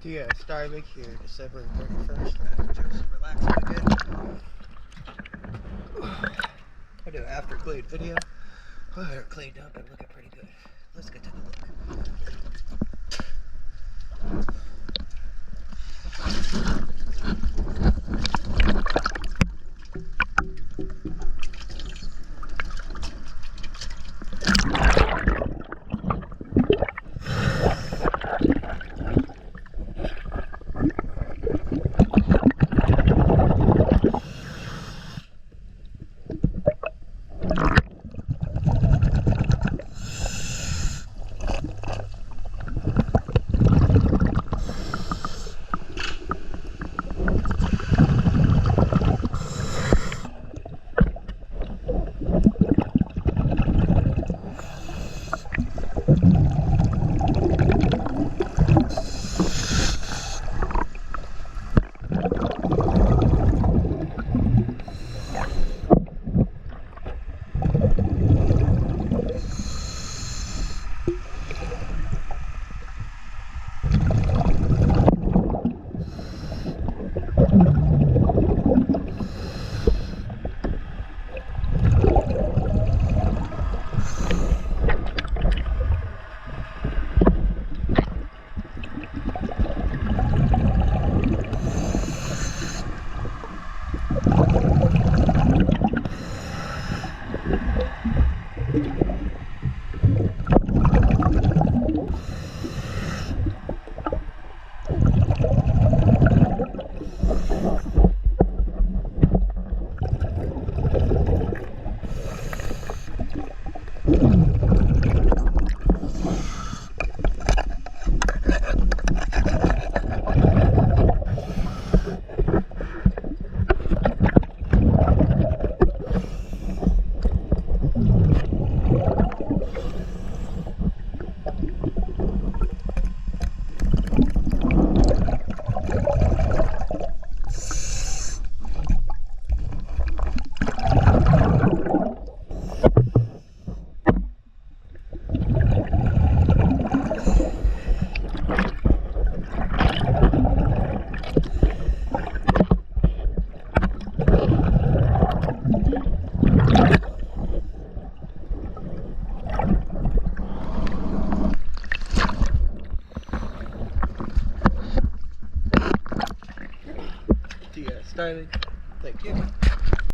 Yeah, starving here, December 31st. Just relaxing again. I do an after clean video. Oh, they're cleaned up and looking pretty good. Let's get to the look. Starving. Thank you.